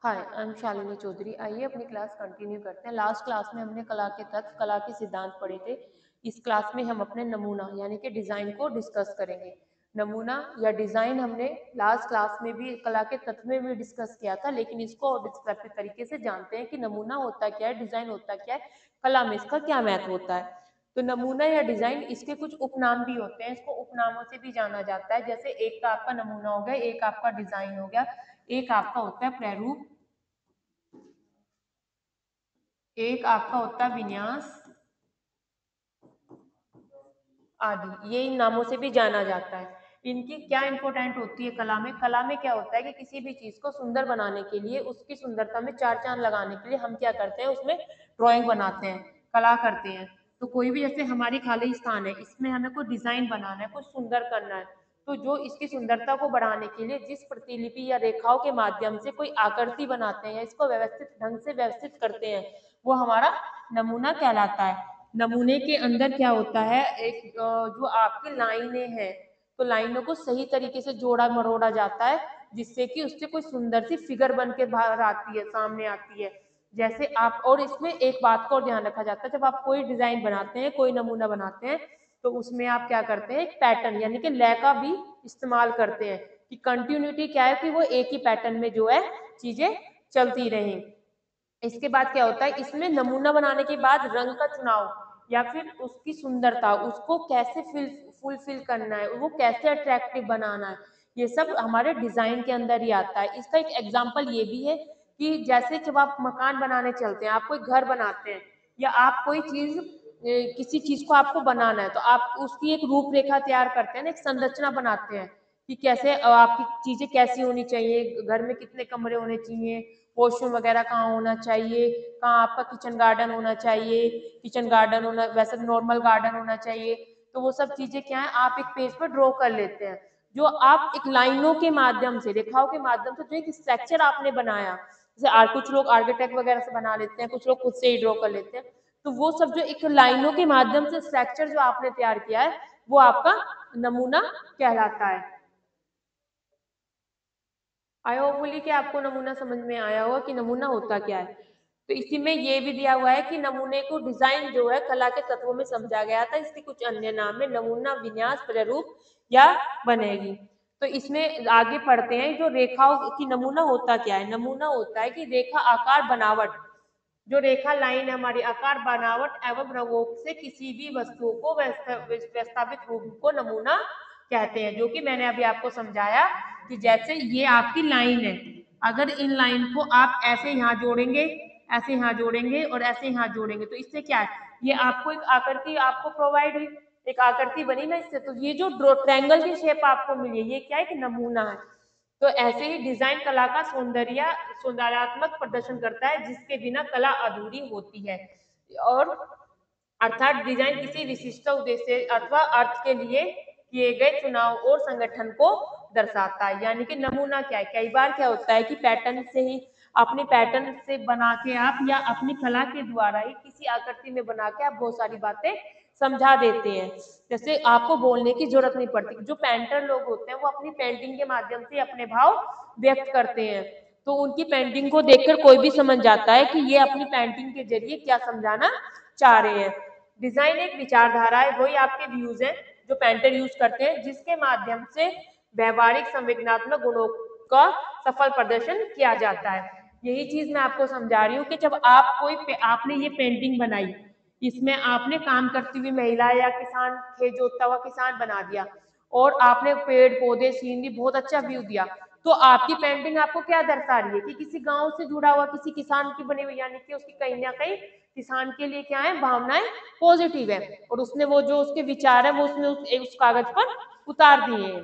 Hi, I am Shalini Chaudhary. आइए अपनी class continue करते हैं। लास्ट क्लास में हमने कला के तत्व, कला के सिद्धांत पढ़े थे। इस क्लास में हम अपने नमूना यानी कि डिजाइन को डिस्कस करेंगे। नमूना या डिजाइन हमने लास्ट क्लास में भी कला के तत्व में भी डिस्कस किया था, लेकिन इसको और डिस्क्रिप्टिव तरीके से जानते हैं कि नमूना होता क्या है, डिजाइन होता क्या है, कला में इसका क्या महत्व होता है। तो नमूना या डिजाइन, इसके कुछ उपनाम भी होते हैं, इसको उपनामों से भी जाना जाता है। जैसे एक का आपका नमूना हो गया, एक आपका डिजाइन हो गया, एक आपका होता है प्रारूप, एक आपका होता है विन्यास आदि। ये इन नामों से भी जाना जाता है। इनकी क्या इंपॉर्टेंट होती है कला में? कला में क्या होता है कि किसी भी चीज को सुंदर बनाने के लिए, उसकी सुंदरता में चार चांद लगाने के लिए हम क्या करते हैं, उसमें ड्राइंग बनाते हैं, कला करते हैं। तो कोई भी, जैसे हमारी खाली स्थान है, इसमें हमें कोई डिजाइन बनाना है, कुछ सुंदर करना है, तो जो इसकी सुंदरता को बढ़ाने के लिए जिस प्रतिलिपि या रेखाओं के माध्यम से कोई आकृति बनाते हैं या इसको व्यवस्थित ढंग से व्यवस्थित करते हैं, वो हमारा नमूना कहलाता है। नमूने के अंदर क्या होता है, एक जो आपकी लाइनें हैं, तो लाइनों को सही तरीके से जोड़ा मरोड़ा जाता है, जिससे कि उससे कोई सुंदर सी फिगर बन के बाहर आती है, सामने आती है। जैसे आप, और इसमें एक बात को और ध्यान रखा जाता है, जब आप कोई डिजाइन बनाते हैं, कोई नमूना बनाते हैं, तो उसमें आप क्या करते हैं, एक पैटर्न यानी कि लय का भी इस्तेमाल करते हैं, कि कंटिन्यूटी क्या है, कि वो एक ही पैटर्न में जो है चीजें चलती रहें। इसके बाद क्या होता है, इसमें नमूना बनाने के बाद रंग का चुनाव या फिर उसकी सुंदरता, उसको कैसे फुलफिल करना है, वो कैसे अट्रैक्टिव बनाना है, ये सब हमारे डिजाइन के अंदर ही आता है। इसका एक एग्जांपल ये भी है कि जैसे जब आप मकान बनाने चलते हैं, आप कोई घर बनाते हैं, या आप कोई चीज, किसी चीज को आपको बनाना है, तो आप उसकी एक रूपरेखा तैयार करते हैं ना, एक संरचना बनाते हैं कि कैसे आपकी चीजें कैसी होनी चाहिए, घर में कितने कमरे होने चाहिए, वॉशरूम वगैरह कहाँ होना चाहिए, कहाँ आपका किचन गार्डन होना चाहिए, किचन गार्डन होना, वैसे नॉर्मल गार्डन होना चाहिए। तो वो सब चीजें क्या है, आप एक पेज पर ड्रॉ कर लेते हैं, जो आप एक लाइनों के माध्यम से, रेखाओं के माध्यम से, जो एक स्ट्रक्चर आपने बनाया, जैसे कुछ लोग आर्किटेक्ट वगैरह से बना लेते हैं, कुछ लोग खुद से ही ड्रॉ कर लेते हैं, तो वो सब जो एक लाइनों के माध्यम से स्ट्रक्चर जो आपने तैयार किया है, वो आपका नमूना कहलाता है। आई होपफुली कि आपको नमूना समझ में आया होगा कि नमूना होता क्या है। तो इसी में ये भी दिया हुआ है कि नमूने को डिजाइन जो है कला के तत्वों में समझा गया था, इसके कुछ अन्य नाम है, नमूना, विन्यास, प्रारूप या बनेगी। तो इसमें आगे पढ़ते हैं, जो रेखाओं की नमूना होता क्या है। नमूना होता है कि रेखा, आकार, बनावट, जो रेखा लाइन है हमारी, आकार, बनावट एवं रंगों से किसी भी वस्तु को व्यवस्थापित रूप को नमूना कहते हैं। जो कि मैंने अभी आपको समझाया कि जैसे ये आपकी लाइन है, अगर इन लाइन को आप ऐसे यहाँ जोड़ेंगे, ऐसे यहाँ जोड़ेंगे और ऐसे यहाँ जोड़ेंगे, तो इससे क्या है, ये आपको एक आकृति आपको प्रोवाइड हुई, एक आकृति बनी ना इससे। तो ये जो ट्रायंगल की शेप आपको मिली, ये क्या है कि नमूना है। तो ऐसे ही डिजाइन कला का सौंदर्यात्मक प्रदर्शन करता है, जिसके बिना कला अधूरी होती है। और अर्थात डिजाइन किसी विशिष्ट उद्देश्य अथवा अर्थ के लिए किए गए चुनाव और संगठन को दर्शाता है। यानी कि नमूना क्या है, कई बार क्या होता है कि पैटर्न से ही, अपने पैटर्न से बना के आप, या अपनी कला के द्वारा ही किसी आकृति में बना के आप बहुत सारी बातें समझा देते हैं। जैसे आपको बोलने की जरूरत नहीं पड़ती। जो पेंटर लोग होते हैं, वो अपनी पेंटिंग के माध्यम से अपने भाव व्यक्त करते हैं, तो उनकी पेंटिंग को देखकर कोई भी समझ जाता है कि ये अपनी पेंटिंग के जरिए क्या समझाना चाह रहे हैं। डिजाइन एक विचारधारा है, वही आपके व्यूज हैं जो पेंटर यूज करते हैं, जिसके माध्यम से व्यवहारिक संवेदनात्मक गुणों का सफल प्रदर्शन किया जाता है। यही चीज मैं आपको समझा रही हूँ कि जब आपने ये पेंटिंग बनाई, इसमें आपने काम करती हुई महिला या किसान, खेत जोतता हुआ किसान बना दिया, और आपने पेड़ पौधे, सीनरी, बहुत अच्छा व्यू दिया, तो आपकी पेंटिंग आपको क्या दर्शा रही है कि किसी गांव से जुड़ा हुआ, किसी किसान की बनी हुई, यानी कि उसकी कहीं ना कहीं किसान के लिए क्या है, भावनाएं पॉजिटिव है, और उसने वो जो उसके विचार है, वो उसने उस कागज पर उतार दिए हैं।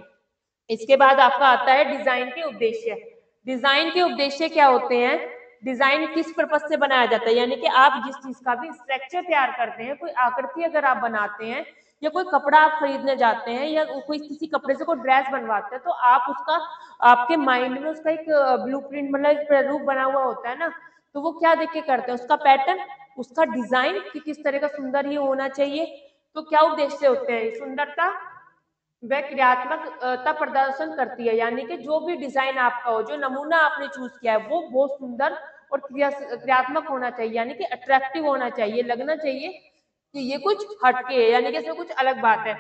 इसके बाद आपका आता है डिजाइन के उद्देश्य। डिजाइन के उद्देश्य क्या होते हैं? डिजाइन किस पर्पज से बनाया जाता है, यानी कि आप जिस चीज का भी स्ट्रक्चर तैयार करते हैं, कोई आकृति अगर आप बनाते हैं, या कोई कपड़ा आप खरीदने जाते हैं, या कोई किसी कपड़े से कोई ड्रेस बनवाते हैं, तो आप उसका, आपके माइंड में उसका एक ब्लूप्रिंट, मतलब एक रूप बना हुआ होता है ना। तो वो क्या देख के करते हैं, उसका पैटर्न, उसका डिजाइन कि किस तरह का सुंदर ही होना चाहिए। तो क्या उद्देश्य होते हैं? सुंदरता, वह क्रियात्मकता प्रदर्शन करती है, यानी कि जो भी डिजाइन आपका हो, जो नमूना आपने चूज किया है वो बहुत सुंदर और क्रियात्मक होना चाहिए, यानी कि अट्रैक्टिव होना चाहिए, लगना चाहिए कि ये कुछ हटके है, यानी कि इसमें कुछ अलग बात है।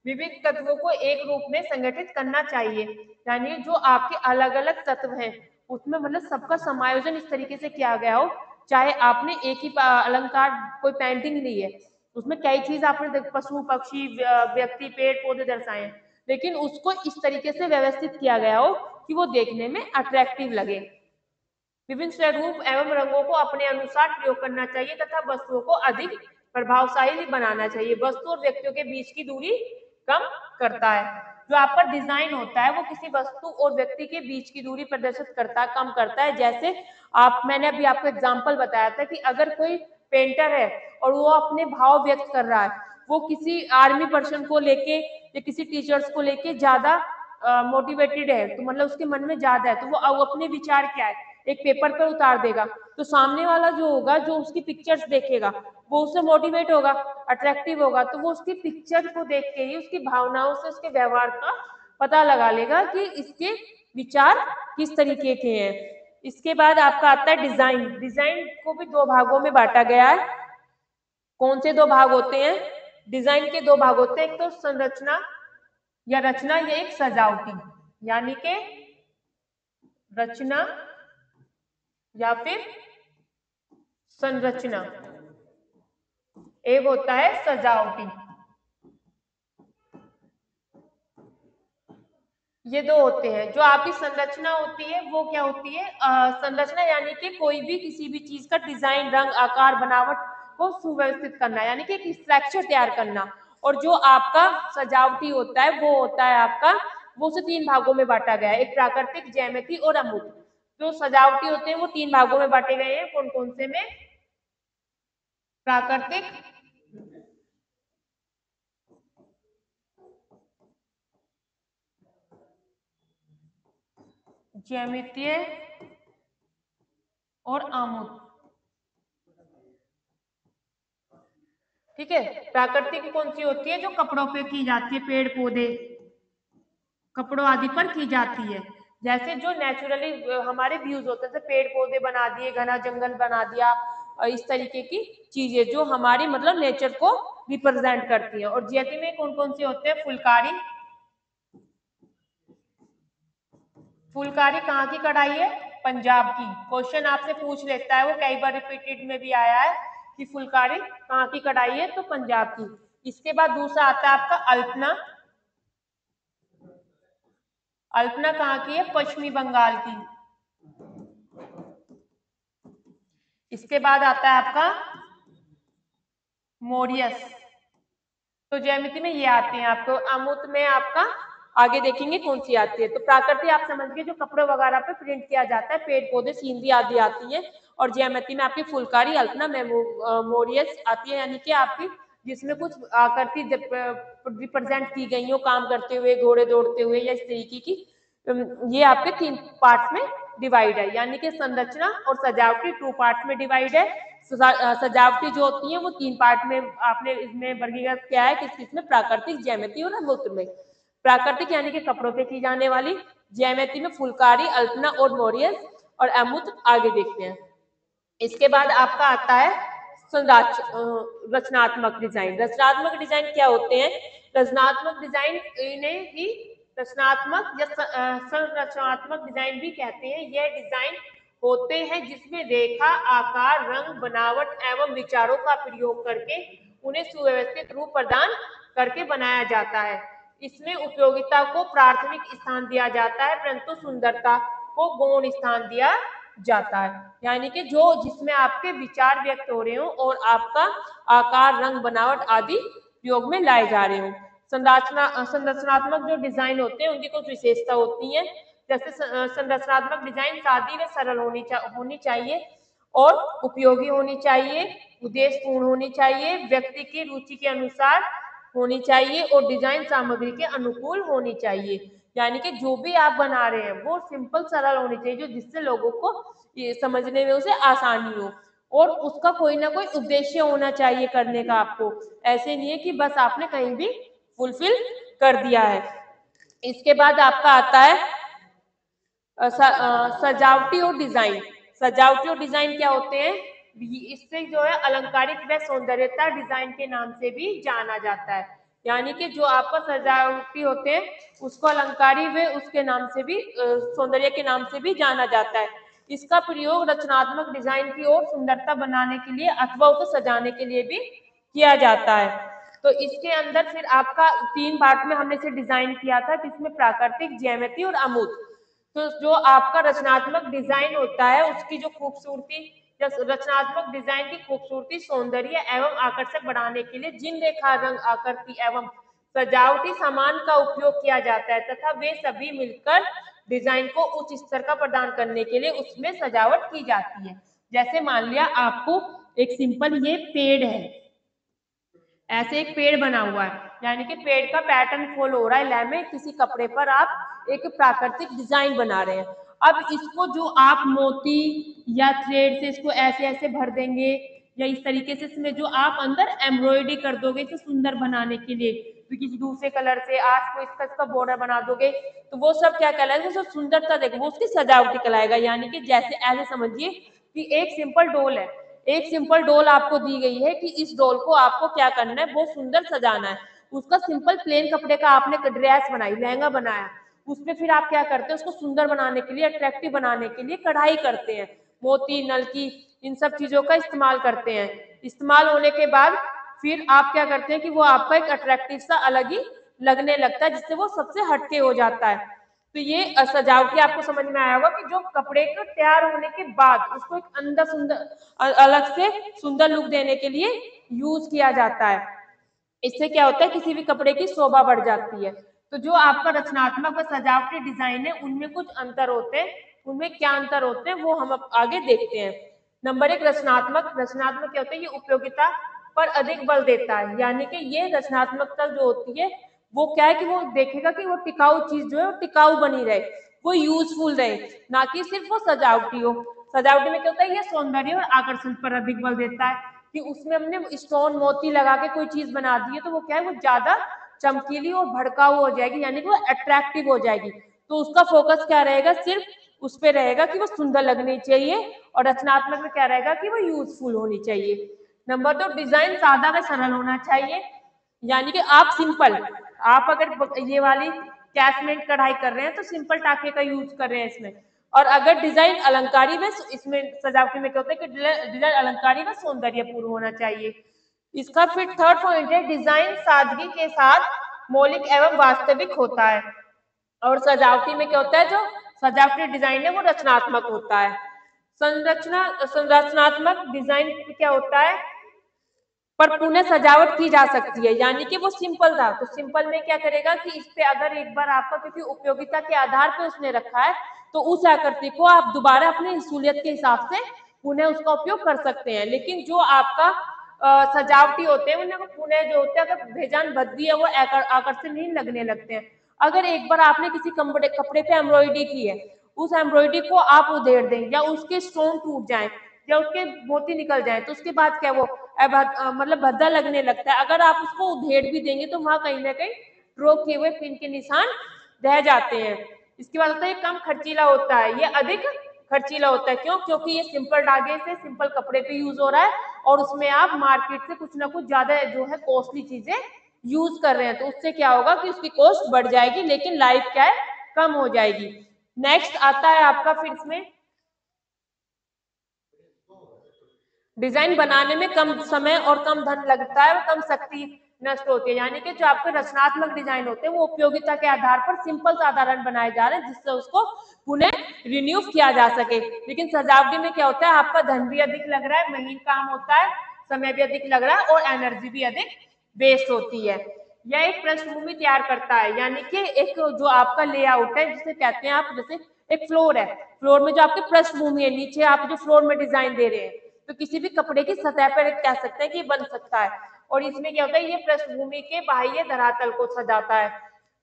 विविध तत्वों को एक रूप में संगठित करना चाहिए, यानी जो आपके अलग अलग तत्व हैं उसमें मतलब सबका समायोजन इस तरीके से किया गया हो, चाहे आपने एक ही अलंकार कोई पेंटिंग ली है उसमें कई चीज आपने पशु पक्षी व्यक्ति पेड़ पौधे दर्शाए हैं, लेकिन उसको इस तरीके से व्यवस्थित किया गया हो कि वो देखने में अट्रैक्टिव लगे। विभिन्न स्वरूप एवं रंगों को अपने अनुसार प्रयोग करना चाहिए तथा वस्तुओं को अधिक प्रभावशाली बनाना चाहिए। वस्तु और व्यक्तियों के बीच की दूरी कम करता है। जो आपका डिजाइन होता है वो किसी वस्तु और व्यक्ति के बीच की दूरी प्रदर्शित करता है, कम करता है। जैसे मैंने अभी आपको एग्जाम्पल बताया था कि अगर कोई पेंटर है और वो अपने भाव व्यक्त कर रहा है, वो किसी आर्मी पर्सन को लेके या किसी टीचर्स को लेके ज्यादा मोटिवेटेड है, तो मतलब उसके मन में ज्यादा है, तो वो अपने विचार क्या है एक पेपर पर उतार देगा, तो सामने वाला जो होगा, जो उसकी पिक्चर्स देखेगा, वो उससे मोटिवेट होगा, अट्रैक्टिव होगा, तो वो उसकी पिक्चर को देख के ही उसकी भावनाओं से उसके व्यवहार का पता लगा लेगा कि इसके विचार किस तरीके के हैं। इसके बाद आपका आता है डिजाइन। डिजाइन को भी दो भागों में बांटा गया है। कौन से दो भाग होते हैं? डिजाइन के दो भाग होते हैं, एक तो संरचना या रचना, ये एक सजावटी, यानी कि रचना या फिर संरचना, एक होता है सजावटी। ये दो होते हैं। जो आपकी संरचना होती है वो क्या होती है? संरचना यानी कि कोई भी किसी भी चीज का डिजाइन, रंग, आकार, बनावट को सुव्यवस्थित करना, यानी कि एक स्ट्रक्चर तैयार करना। और जो आपका सजावटी होता है वो होता है आपका, वो उसे तीन भागों में बांटा गया है, एक प्राकृतिक, ज्यामिति और अमूर्त। जो सजावटी होते हैं वो तीन भागों में बांटे गए हैं। कौन कौन से में? प्राकृतिक, ज्यामितीय और अमूर्त। ठीक है। प्राकृतिक कौन सी होती है? जो कपड़ों पे की जाती है, पेड़ पौधे, कपड़ों आदि पर की जाती है। जैसे जो नेचुरली हमारे व्यूज होते हैं, पेड़ पौधे बना दिए, घना जंगल बना दिया, इस तरीके की चीजें जो हमारी मतलब नेचर को रिप्रेजेंट करती है। और ज्योति में कौन कौन से होते हैं? फुलकारी। फुलकारी कहाँ की कढ़ाई है? पंजाब की। क्वेश्चन आपसे पूछ लेता है, वो कई बार रिपीटेड में भी आया है कि फुलकारी कहाँ की कढ़ाई है, तो पंजाब की। इसके बाद दूसरा आता है आपका अल्पना। अल्पना कहाँ की है? पश्चिमी बंगाल की। इसके बाद आता है आपका मोरियस। तो ज्यामिति में ये आते हैं। आपको अमूर्त में आपका आगे देखेंगे कौन सी आती है। तो प्राकृतिक आप समझ गए, जो कपड़े वगैरह पे प्रिंट किया जाता है, पेड़ पौधे, सीनरी आदि आती है। और ज्यामिति में आपकी फुलकारी, अल्पना, मोरियस आती है, यानी कि आपकी जिसमें कुछ आकृति रिप्रेजेंट की गई हो, काम करते हुए, घोड़े दौड़ते हुए, या इस तरीके की। ये आपके तीन पार्ट में डिवाइड है, यानी कि संरचना और सजावटी टू पार्ट में डिवाइड है। सजावटी जो होती है वो तीन पार्ट में आपने इसमें वर्गीकृत किया है। किस किस में? प्राकृतिक, ज्यामिति और अमूर्त में। प्राकृतिक यानी कि कपड़ों पे की जाने वाली, ज्यामिति में फुलकारी, अल्पना और मोरियस, और अमूर्त आगे देखते हैं। इसके बाद आपका आता है रचनात्मक डिजाइन। रचनात्मक डिजाइन क्या होते हैं? रचनात्मक डिजाइन इन्हें ही रचनात्मक या संरचनात्मक डिजाइन भी कहते हैं। यह डिजाइन होते हैं जिसमें रेखा, आकार, रंग, बनावट एवं विचारों का प्रयोग करके उन्हें सुव्यवस्थित रूप प्रदान करके बनाया जाता है। इसमें उपयोगिता को प्राथमिक स्थान दिया जाता है, परंतु सुंदरता को गौण स्थान दिया जाता है। यानी कि जो जिसमें आपके विचार व्यक्त हो रहे हो और आपका आकार, रंग, बनावट आदि प्रयोग में लाए जा रहे हो। संरचनात्मक जो डिजाइन होते हैं उनकी कुछ विशेषता होती है। जैसे संरचनात्मक डिजाइन सादी व सरल होनी चाहिए और उपयोगी होनी चाहिए, उद्देश्यपूर्ण होनी चाहिए, व्यक्ति की रुचि के अनुसार होनी चाहिए और डिजाइन सामग्री के अनुकूल होनी चाहिए। यानी कि जो भी आप बना रहे हैं वो सिंपल, सरल होनी चाहिए, जो जिससे लोगों को ये समझने में उसे आसानी हो, और उसका कोई ना कोई उद्देश्य होना चाहिए करने का आपको। ऐसे नहीं है कि बस आपने कहीं भी फुलफिल कर दिया है। इसके बाद आपका आता है सजावटी और डिजाइन। सजावटी और डिजाइन क्या होते हैं? इससे जो है अलंकारिक व सौंदर्यता डिजाइन के नाम से भी जाना जाता है। यानी कि जो आपका सजावटी होते हैं उसको अलंकारी व उसके नाम से भी सौंदर्य के नाम से भी जाना जाता है। इसका प्रयोग रचनात्मक डिजाइन की ओर सुंदरता बनाने के लिए अथवा उसे सजाने के लिए भी किया जाता है। तो इसके अंदर फिर आपका 3 पार्ट में हमने इसे डिजाइन किया था, जिसमें प्राकृतिक, ज्यामिति और अमूर्त। तो जो आपका रचनात्मक डिजाइन होता है उसकी जो खूबसूरती, रचनात्मक डिजाइन की खूबसूरती, सौंदर्य एवं आकर्षक बढ़ाने के लिए जिन रेखा, रंग, आकृति एवं सजावटी सामान का उपयोग किया जाता है तथा वे सभी मिलकर डिजाइन को उच्च स्तर का प्रदान करने के लिए उसमें सजावट की जाती है। जैसे मान लिया आपको एक सिंपल ये पेड़ है, ऐसे एक पेड़ बना हुआ है, यानी कि पेड़ का पैटर्न फॉलो हो रहा है लय में, किसी कपड़े पर आप एक प्राकृतिक डिजाइन बना रहे हैं। अब इसको जो आप मोती या थ्रेड से इसको ऐसे ऐसे भर देंगे या इस तरीके से इसमें जो आप अंदर एम्ब्रॉयडरी कर दोगे इसे सुंदर बनाने के लिए, तो किसी दूसरे कलर से आज को इसका बॉर्डर बना दोगे, तो वो सब क्या कहलाएगा? जो सुंदरता देखो वो उसकी सजावटी कहलाएगा। यानी कि जैसे ऐसे समझिए कि एक सिंपल डोल है, एक सिंपल डोल आपको दी गई है कि इस डोल को आपको क्या करना है, बहुत सुंदर सजाना है। उसका सिंपल प्लेन कपड़े का आपने ड्रेस बनाई, लहंगा बनाया, उसमें फिर आप क्या करते हैं, उसको सुंदर बनाने के लिए, अट्रैक्टिव बनाने के लिए कढ़ाई करते हैं, मोती, नलकी, इन सब चीजों का इस्तेमाल करते हैं। इस्तेमाल होने के बाद फिर आप क्या करते हैं कि वो आपका एक अट्रैक्टिव सा अलग ही लगने लगता है, जिससे वो सबसे हटके हो जाता है। तो ये सजावटी आपको समझ में आया होगा कि जो कपड़े को तैयार होने के बाद उसको एक अंदर सुंदर अलग से सुंदर लुक देने के लिए यूज किया जाता है। इससे क्या होता है, किसी भी कपड़े की शोभा बढ़ जाती है। तो जो आपका रचनात्मक व सजावटी डिजाइन है उनमें कुछ अंतर होते हैं, उनमें क्या अंतर होते हैं वो हम अब आगे देखते हैं। नंबर 1 रचनात्मक। रचनात्मक क्या होता है? ये उपयोगिता पर अधिक बल देता है। यानी कि ये रचनात्मकता जो होती है वो क्या है कि वो देखेगा कि वो टिकाऊ चीज जो है वो टिकाऊ बनी रहे, वो यूजफुल रहे, ना कि सिर्फ वो सजावटी हो। सजावटी में क्या होता है? ये सौंदर्य और आकर्षण पर अधिक बल देता है कि उसमें हमने स्टोन मोती लगा के कोई चीज बना दी है तो वो क्या है, वो ज्यादा चमकीली और भड़काऊ हो जाएगी, यानी कि वो अट्रैक्टिव हो जाएगी। तो उसका फोकस क्या रहेगा? सिर्फ उस पर रहेगा कि वो सुंदर लगनी चाहिए, और रचनात्मक में क्या रहेगा कि वो यूजफुल होनी चाहिए। नंबर 2 डिजाइन सादा व सरल होना चाहिए। यानी कि आप सिंपल, आप अगर ये वाली कैशमेंट कढ़ाई कर रहे हैं तो सिंपल टाके का यूज कर रहे हैं इसमें। और अगर डिजाइन अलंकारी में, इसमें सजावटी में क्या होता है कि डिजाइन अलंकारी व सौंदर्यपूर्ण होना चाहिए। इसका फिर थर्ड पॉइंट है डिजाइन सादगी के साथ मौलिक एवं वास्तविक होता है। और सजावटी में क्या होता है? जो सजावटी डिजाइन है वो रचनात्मक होता है। संरचनात्मक डिजाइन क्या होता है? पर पुनः सजावट की जा सकती है। यानी कि वो सिंपल था तो सिंपल में क्या करेगा कि इस पे अगर एक बार आपका, क्योंकि उपयोगिता के आधार पे उसने रखा है, तो उस आकृति को आप दोबारा अपनी सहूलियत के हिसाब से पुनः उसका उपयोग कर सकते हैं। लेकिन जो आपका सजावटी होते हैं उन्हें पुनः जो होते हैं अगर बेजान भद्दी है वो आकर्षणीय लगने लगते हैं। अगर एक बार आपने किसी कपड़े पे एम्ब्रॉयडरी की है, उस एम्ब्रॉयडरी को आप उधेड़ दें या उसके स्टोन टूट जाए या उसके मोती निकल जाए तो उसके बाद क्या वो मतलब भद्दा लगने लगता है। अगर आप उसको उधेड़ भी देंगे तो वहां कहीं ना कहीं ड्रॉ किए हुए पिन के निशान रह जाते हैं। इसके बाद होता है कम खर्चीला होता है, ये अधिक खर्चीला होता है। क्यों? क्योंकि ये सिंपल धागे से सिंपल कपड़े पे यूज हो रहा है और उसमें आप मार्केट से कुछ ना कुछ ज्यादा जो है कॉस्टली चीजें यूज कर रहे हैं, तो उससे क्या होगा कि उसकी कॉस्ट बढ़ जाएगी लेकिन लाइफ क्या है, कम हो जाएगी। नेक्स्ट आता है आपका फिर इसमें डिजाइन बनाने में कम समय और कम धन लगता है और कम शक्ति नष्ट होती है। यानी कि जो आपके रचनात्मक डिजाइन होते हैं वो उपयोगिता के आधार पर सिंपल साधारण बनाए जा रहे हैं जिससे उसको पुनः रिन्यू किया जा सके। लेकिन सजावटी में क्या होता है, आपका धन भी अधिक लग रहा है, महीन काम होता है, समय भी अधिक लग रहा है और एनर्जी भी अधिक वेस्ट होती है। यह एक पृष्ठभूमि तैयार करता है, यानी कि एक जो आपका लेआउट है जिसे कहते हैं आप, जैसे एक फ्लोर है, फ्लोर में जो आपकी पृष्ठभूमि है, नीचे आप जो फ्लोर में डिजाइन दे रहे हैं तो किसी भी कपड़े की सतह पर कह सकते हैं कि बन सकता है। और इसमें क्या होता है, ये पृष्ठभूमि के बाह्य धरातल को सजाता है।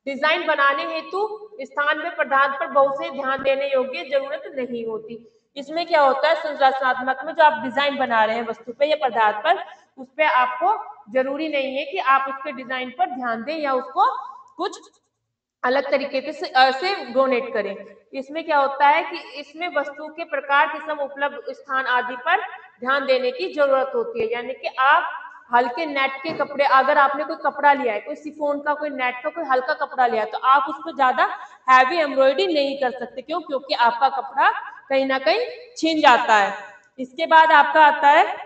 डिजाइन बनाने हेतु स्थान में पदार्थ पर बहुत से ध्यान देने योग्य जरूरत नहीं होती। इसमें क्या होता है, संरचनात्मक में जो आप डिजाइन बना रहे हैं वस्तु पे या पदार्थ पर, उस पर आपको जरूरी नहीं है कि आप उसके डिजाइन पर ध्यान दें या उसको कुछ अलग तरीके से डोनेट करें। इसमें क्या होता है कि इसमें वस्तु के प्रकार, किस्म, उपलब्ध स्थान आदि पर ध्यान देने की जरूरत होती है। यानी कि आप हल्के नेट के कपड़े, अगर आपने कोई कपड़ा लिया है, कोई सिफोन का, कोई नेट का, कोई हल्का कपड़ा लिया है, तो आप उस पर ज्यादा हैवी एम्ब्रॉयडरी नहीं कर सकते। क्यों? क्योंकि आपका कपड़ा कहीं ना कहीं छिन जाता है। इसके बाद आपका आता है,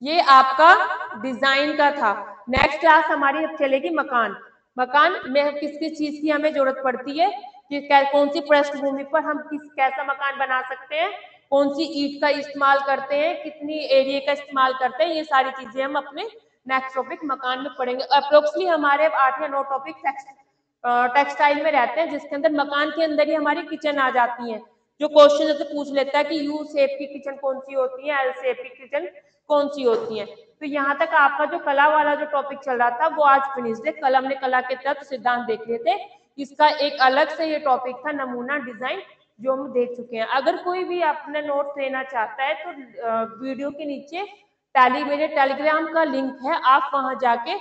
ये आपका डिजाइन का था। नेक्स्ट क्लास हमारी अब चलेगी मकान। मकान में किस किस चीज की हमें जरूरत पड़ती है, कि कौन सी पृष्ठभूमि पर हम कैसा मकान बना सकते हैं, कौन सी ईंट का इस्तेमाल करते हैं, कितनी एरिया का इस्तेमाल करते हैं, ये सारी चीजें हम अपने नेक्स्ट टॉपिक मकान में पढ़ेंगे। अप्रोक्सली हमारे 8 या 9 टॉपिक टेक्सटाइल में रहते हैं, जिसके अंदर मकान के अंदर ही हमारी किचन आ जाती है। जो क्वेश्चन जैसे पूछ लेता है कि यू शेप की किचन कौन सी होती है, एल शेप की किचन कौन सी होती है। तो यहाँ तक आपका जो कला वाला जो टॉपिक चल रहा था वो आज फिनिश है। कल हमने कला के तत्व सिद्धांत देख लिए थे। इसका एक अलग से ये टॉपिक था नमूना डिजाइन, जो हम देख चुके हैं। अगर कोई भी अपने नोट्स लेना चाहता है तो वीडियो के नीचे मेरे टेलीग्राम का लिंक है, आप वहां जाके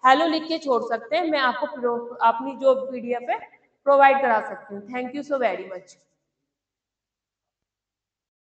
हेलो लिख के छोड़ सकते हैं। मैं आपको अपनी जो PDF है प्रोवाइड करा सकती हूँ। Thank you so very much.